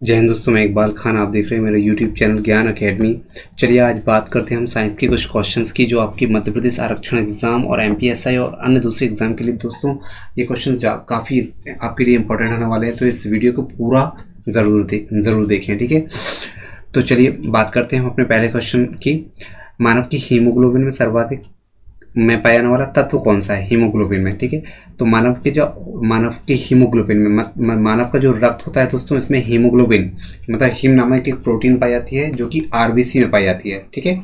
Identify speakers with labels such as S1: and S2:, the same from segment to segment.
S1: जय हिंद दोस्तों, मैं इकबाल खान। आप देख रहे हैं मेरा यूट्यूब चैनल ज्ञान एकेडमी। चलिए आज बात करते हैं हम साइंस के कुछ क्वेश्चंस की, जो आपकी मध्य प्रदेश आरक्षण एग्ज़ाम और एमपीएसआई और अन्य दूसरे एग्ज़ाम के लिए दोस्तों ये क्वेश्चंस काफ़ी आपके लिए इंपॉर्टेंट होने वाले हैं। तो इस वीडियो को पूरा ज़रूर देखें, ठीक है। तो चलिए बात करते हैं हम अपने पहले क्वेश्चन की। मानव की हीमोग्लोबिन में सर्वाधिक में पाया जाने वाला तत्व कौन सा है हीमोग्लोबिन में, ठीक है। तो मानव के हीमोग्लोबिन में मानव का जो रक्त होता है दोस्तों, इसमें हीमोग्लोबिन मतलब हीम नामक एक प्रोटीन पाई जाती है जो कि आरबीसी में पाई जाती है, ठीक है।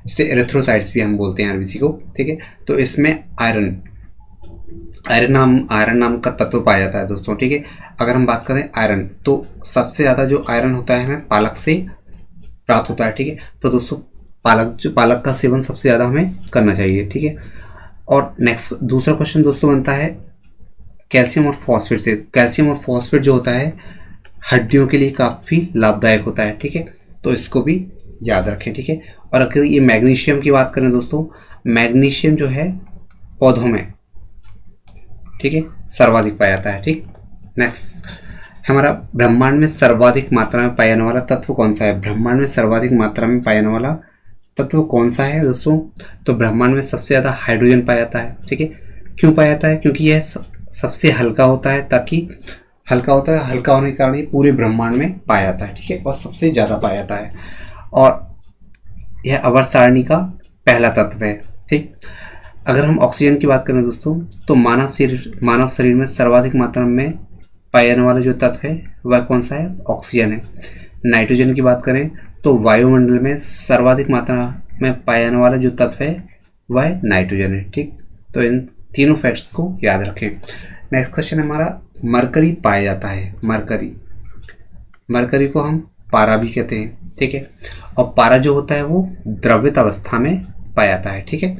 S1: इसे एरिथ्रोसाइट्स भी हम बोलते हैं आरबीसी को, ठीक है। तो इसमें आयरन नाम का तत्व पाया जाता है दोस्तों, ठीक है। अगर हम बात करें आयरन, तो सबसे ज़्यादा जो आयरन होता है हमें पालक से प्राप्त होता है, ठीक है। तो दोस्तों पालक का सेवन सबसे ज़्यादा हमें करना चाहिए, ठीक है। और नेक्स्ट दूसरा क्वेश्चन दोस्तों बनता है कैल्शियम और फॉस्फेट से। कैल्शियम और फॉस्फेट जो होता है हड्डियों के लिए काफ़ी लाभदायक होता है, ठीक है। तो इसको भी याद रखें, ठीक है। और अगर ये मैग्नीशियम की बात करें दोस्तों, मैग्नीशियम जो है पौधों में, ठीक है, सर्वाधिक पाया जाता है, ठीक। नेक्स्ट हमारा ब्रह्मांड में सर्वाधिक मात्रा में पाया जाने वाला तत्व कौन सा है। ब्रह्मांड में सर्वाधिक मात्रा में पाया जाने वाला तत्व कौन सा है दोस्तों। तो ब्रह्मांड में सबसे ज़्यादा हाइड्रोजन पाया जाता है, ठीक है। क्यों पाया जाता है? क्योंकि यह सबसे हल्का होता है, हल्का होने के कारण ये पूरे ब्रह्मांड में पाया जाता है, ठीक है, और सबसे ज़्यादा पाया जाता है। और यह आवर्त सारणी का पहला तत्व है, ठीक। अगर हम ऑक्सीजन की बात करें दोस्तों, तो मानव शरीर में सर्वाधिक मात्रा में पाया जाने वाला जो तत्व है वह कौन सा है? ऑक्सीजन है। नाइट्रोजन की बात करें तो वायुमंडल में सर्वाधिक मात्रा में पाया जाने वाला जो तत्व है वह नाइट्रोजन है, ठीक। तो इन तीनों फैक्ट्स को याद रखें। नेक्स्ट क्वेश्चन हमारा मरकरी पाया जाता है। मरकरी को हम पारा भी कहते हैं, ठीक है। और पारा जो होता है वो द्रवित अवस्था में पाया जाता है, ठीक है।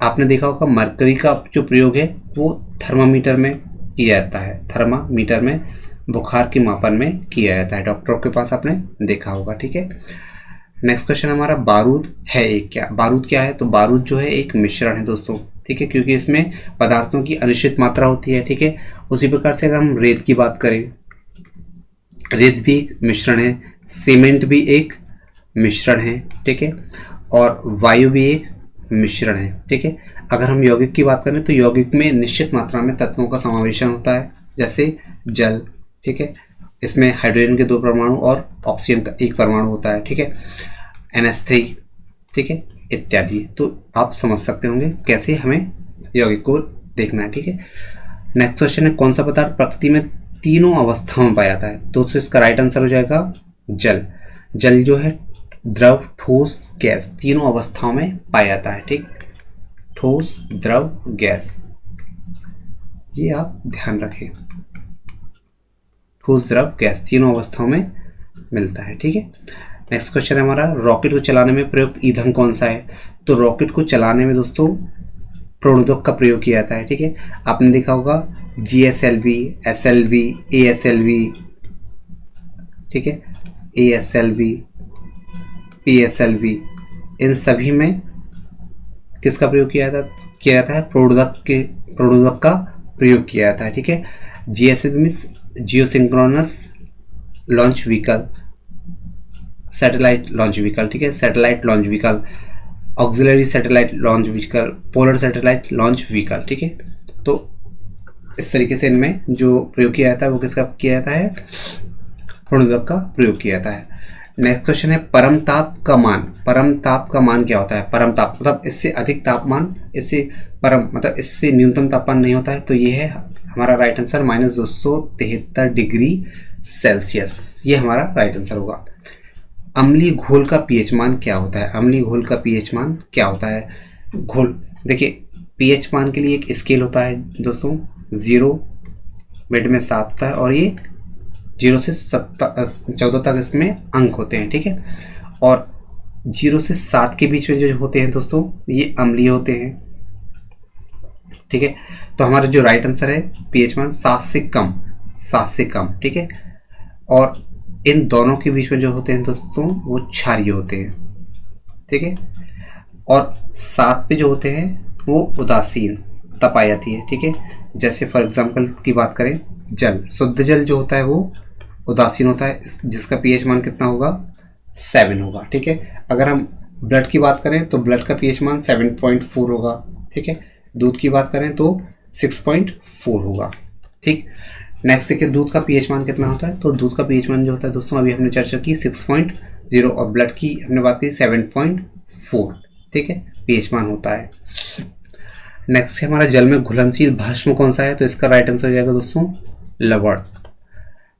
S1: आपने देखा होगा मरकरी का जो प्रयोग है वो थर्मामीटर में किया जाता है, थर्मामीटर में बुखार के मापन में किया जाता है। डॉक्टरों के पास आपने देखा होगा, ठीक है। नेक्स्ट क्वेश्चन हमारा बारूद है एक क्या। बारूद क्या है? तो बारूद जो है एक मिश्रण है दोस्तों, ठीक है, क्योंकि इसमें पदार्थों की अनिश्चित मात्रा होती है, ठीक है। उसी प्रकार से अगर हम रेत की बात करें, रेत भी एक मिश्रण है, सीमेंट भी एक मिश्रण है, ठीक है, और वायु भी एक मिश्रण है, ठीक है। अगर हम यौगिक की बात करें तो यौगिक में निश्चित मात्रा में तत्वों का समावेशन होता है, जैसे जल, ठीक है। इसमें हाइड्रोजन के 2 परमाणु और ऑक्सीजन का 1 परमाणु होता है, ठीक है, NH3, ठीक है, इत्यादि। तो आप समझ सकते होंगे कैसे हमें यौगिक को देखना है, ठीक है। नेक्स्ट क्वेश्चन है कौन सा पदार्थ प्रकृति में तीनों अवस्थाओं में पाया जाता है। तो इसका राइट आंसर हो जाएगा जल। जल जो है द्रव, ठोस, गैस तीनों अवस्थाओं में पाया जाता है, ठीक। ठोस, द्रव, गैस, ये आप ध्यान रखें। ठोस, द्रव, गैस तीनों अवस्थाओं में मिलता है, ठीक है। नेक्स्ट क्वेश्चन है हमारा रॉकेट को चलाने में प्रयुक्त ईंधन कौन सा है। तो रॉकेट को चलाने में दोस्तों प्रणोदक का प्रयोग किया जाता है, ठीक है। आपने देखा होगा GSLV, SLV, ASLV, ठीक है, ASLV, PSLV, इन सभी में किसका प्रयोग किया जाता है? प्रणोदक का प्रयोग किया जाता है, ठीक है। GSLV में geosynchronous launch vehicle, satellite launch vehicle, ठीक है, satellite launch vehicle, auxiliary satellite launch vehicle, polar satellite launch vehicle, ठीक है। तो इस तरीके से इनमें जो प्रयोग किया जाता है वो किसका किया जाता है? प्रणोदक का प्रयोग किया जाता है। नेक्स्ट क्वेश्चन है परम ताप का मान। परम ताप का मान क्या होता है? परम ताप मतलब इससे अधिक तापमान, इससे परम मतलब इससे न्यूनतम तापमान नहीं होता है। तो ये है हमारा राइट आंसर -273 डिग्री सेल्सियस, ये हमारा राइट आंसर होगा। अम्लीय घोल का पीएच मान क्या होता है? अम्लीय घोल का पीएच मान क्या होता है? घोल देखिए, पीएच मान के लिए एक स्केल होता है दोस्तों, 0 मिड में 7 होता है और ये 0 से 14 तक इसमें अंक होते हैं, ठीक है। और 0 से 7 के बीच में जो होते हैं दोस्तों ये अम्लीय होते हैं, ठीक है। तो हमारा जो राइट आंसर है पीएच मान 7 से कम, ठीक है। और इन दोनों के बीच में जो होते हैं दोस्तों वो क्षारीय होते हैं, ठीक है। और 7 पे जो होते हैं वो उदासीन पाई जाती है, ठीक है। जैसे फॉर एग्जांपल की बात करें, जल, शुद्ध जल जो होता है वो उदासीन होता है, जिसका पीएच मान कितना होगा 7 होगा। ठीक है, अगर हम ब्लड की बात करें तो ब्लड का पीएच मान 7.4 होगा। ठीक है, दूध की बात करें तो 6.4 होगा। ठीक, नेक्स्ट देखिए दूध का पीएच मान कितना होता है, तो दूध का पीएच मान जो होता है दोस्तों अभी हमने चर्चा की 6.0 और ब्लड की हमने बात की 7.4। ठीक है, पीएच मान होता है। नेक्स्ट है हमारा जल में घुलनशील भाष्म कौन सा है, तो इसका राइट आंसर हो जाएगा दोस्तों लवण।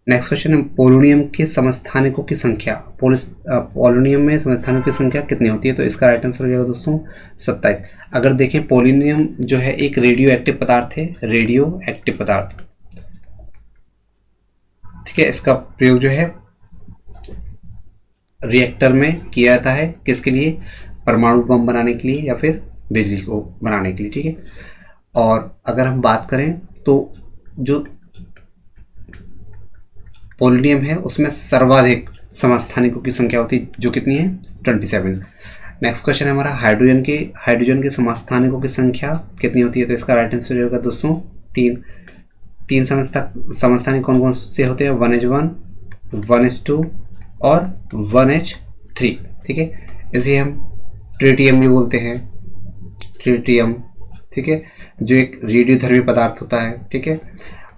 S1: नेक्स्ट क्वेश्चन है पोलोनियम के समस्थानिकों की संख्या, पोलोनियम में समस्थानिकों की संख्या कितनी होती है, तो इसका राइट आंसर हो जाएगा दोस्तों 27। अगर देखें पोलोनियम जो है एक रेडियो एक्टिव पदार्थ है, रेडियो एक्टिव पदार्थ। ठीक है, इसका प्रयोग जो है रिएक्टर में किया जाता है, किसके लिए, परमाणु बम बनाने के लिए या फिर बिजली को बनाने के लिए। ठीक है, और अगर हम बात करें तो जो पोलोनियम है उसमें सर्वाधिक समस्थानिकों की संख्या होती है, जो कितनी है 27। नेक्स्ट क्वेश्चन है हमारा हाइड्रोजन के समस्थानिकों की संख्या कितनी होती है, तो इसका राइट आंसर होगा दोस्तों 3 समस्थानिक कौन कौन से होते हैं, 1H1, 1H2 और 1H3। ठीक है, इसे हम ट्रिटियम भी बोलते हैं, ट्रिटियम। ठीक है, जो एक रेडियोधर्मी पदार्थ होता है। ठीक है,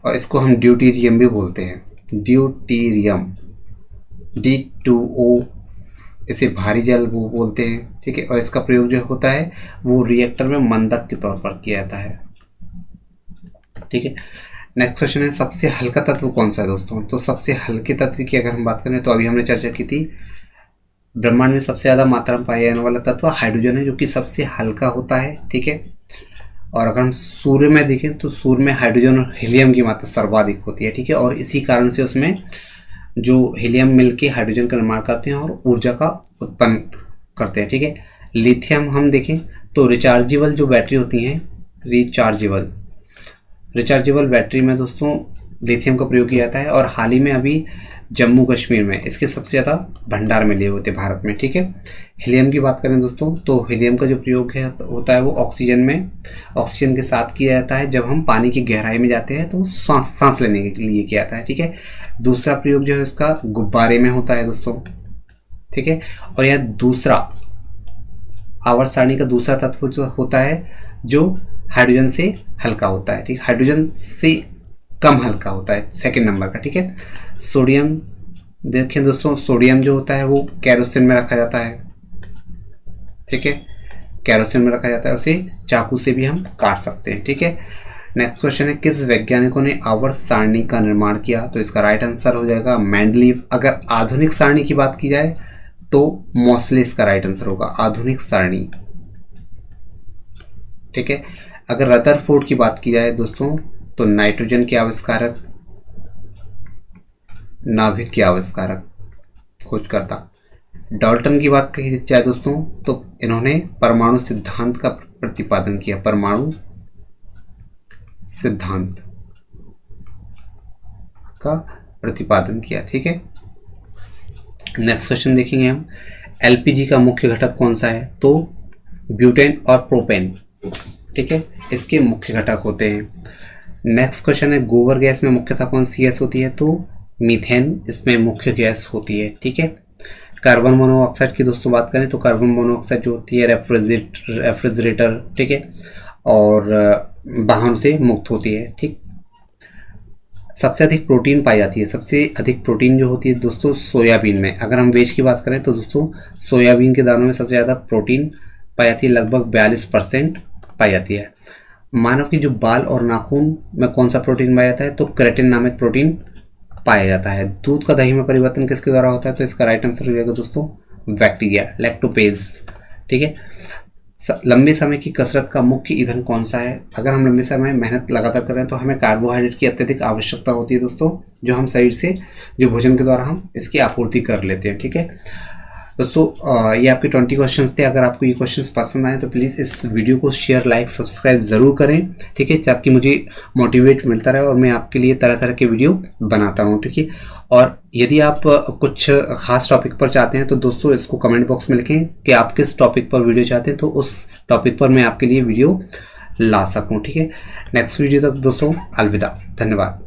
S1: और इसको हम ड्यूटीरियम भी बोलते हैं, ड्यूटीरियम, D2O, इसे भारी जल वो बोलते हैं। ठीक है, और इसका प्रयोग जो होता है वो रिएक्टर में मंदक के तौर पर किया जाता है। ठीक है, नेक्स्ट क्वेश्चन है सबसे हल्का तत्व कौन सा है दोस्तों, तो सबसे हल्के तत्व की अगर हम बात करें तो अभी हमने चर्चा की थी ब्रह्मांड में सबसे ज़्यादा मात्रा में पाया जाने वाला तत्व हाइड्रोजन है, जो कि सबसे हल्का होता है। ठीक है, और अगर हम सूर्य में देखें तो सूर्य में हाइड्रोजन और हीलियम की मात्रा सर्वाधिक होती है। ठीक है, और इसी कारण से उसमें जो हीलियम मिलके हाइड्रोजन का निर्माण करते हैं और ऊर्जा का उत्पन्न करते हैं। ठीक है, लिथियम हम देखें तो रिचार्जेबल जो बैटरी होती हैं, रिचार्जेबल बैटरी में दोस्तों लिथियम का प्रयोग किया जाता है, और हाल ही में अभी जम्मू कश्मीर में इसके सबसे ज़्यादा भंडार मिले होते हैं भारत में। ठीक है, हीलियम की बात करें दोस्तों तो हीलियम का जो प्रयोग है होता है वो ऑक्सीजन के साथ किया जाता है। जब हम पानी की गहराई में जाते हैं तो सांस लेने के लिए किया जाता है। ठीक है, दूसरा प्रयोग जो है उसका गुब्बारे में होता है दोस्तों। ठीक है, और यह दूसरा आवर्त सारणी का दूसरा तत्व जो होता है जो हाइड्रोजन से हल्का होता है। ठीक, हाइड्रोजन से कम हल्का होता है, सेकंड नंबर का। ठीक है, सोडियम देखें दोस्तों, सोडियम जो होता है वो कैरोसिन में रखा जाता है। ठीक है, कैरोसिन में रखा जाता है, उसे चाकू से भी हम काट सकते हैं। ठीक है, नेक्स्ट क्वेश्चन है किस वैज्ञानिकों ने आवर्त सारणी का निर्माण किया, तो इसका राइट आंसर हो जाएगा मेंडलीव। अगर आधुनिक सारणी की बात की जाए तो मोसले इसका राइट आंसर होगा, आधुनिक सारणी। ठीक है, अगर रदरफोर्ड की बात की जाए दोस्तों तो नाइट्रोजन के आविष्कारक, नाभिक के आविष्कारक, खोजकर्ता। डाल्टन की बात की जाए दोस्तों तो इन्होंने परमाणु सिद्धांत का प्रतिपादन किया, परमाणु सिद्धांत का प्रतिपादन किया। ठीक है, नेक्स्ट क्वेश्चन देखेंगे हम एलपीजी का मुख्य घटक कौन सा है, तो ब्यूटेन और प्रोपेन। ठीक है, इसके मुख्य घटक होते हैं। नेक्स्ट क्वेश्चन है गोबर गैस में मुख्यतः कौन सी गैस होती है, तो मीथेन इसमें मुख्य गैस होती है। ठीक है, कार्बन मोनोऑक्साइड की दोस्तों बात करें तो कार्बन मोनोऑक्साइड जो होती है रेफ्रिजरेटर, ठीक है, और वाहन से मुक्त होती है। ठीक, सबसे अधिक प्रोटीन पाई जाती है, सबसे अधिक प्रोटीन जो होती है दोस्तों सोयाबीन में। अगर हम वेज की बात करें तो दोस्तों सोयाबीन के दानों में सबसे ज़्यादा प्रोटीन पाई जाती है, लगभग 42% पाई जाती है। मानव की जो बाल और नाखून में कौन सा प्रोटीन पाया जाता है, तो क्रेटिन नामक प्रोटीन पाया जाता है। दूध का दही में परिवर्तन किसके द्वारा होता है, तो इसका राइट आंसर हो जाएगा दोस्तों बैक्टीरिया, लैक्टोपेज। ठीक है, लंबे समय की कसरत का मुख्य ईंधन कौन सा है, अगर हम लंबे समय मेहनत लगातार कर रहे हैं तो हमें कार्बोहाइड्रेट की अत्यधिक आवश्यकता होती है दोस्तों, जो हम शरीर से जो भोजन के द्वारा हम इसकी आपूर्ति कर लेते हैं। ठीक है दोस्तों, ये आपके 20 क्वेश्चंस थे। अगर आपको ये क्वेश्चंस पसंद आए तो प्लीज़ इस वीडियो को शेयर, लाइक, सब्सक्राइब ज़रूर करें। ठीक है, ताकि मुझे मोटिवेट मिलता रहे और मैं आपके लिए तरह तरह के वीडियो बनाता हूँ। ठीक है, और यदि आप कुछ खास टॉपिक पर चाहते हैं तो दोस्तों इसको कमेंट बॉक्स में लिखें कि आप किस टॉपिक पर वीडियो चाहते हैं, तो उस टॉपिक पर मैं आपके लिए वीडियो ला सकूँ। ठीक है, नेक्स्ट वीडियो तक दोस्तों अलविदा, धन्यवाद।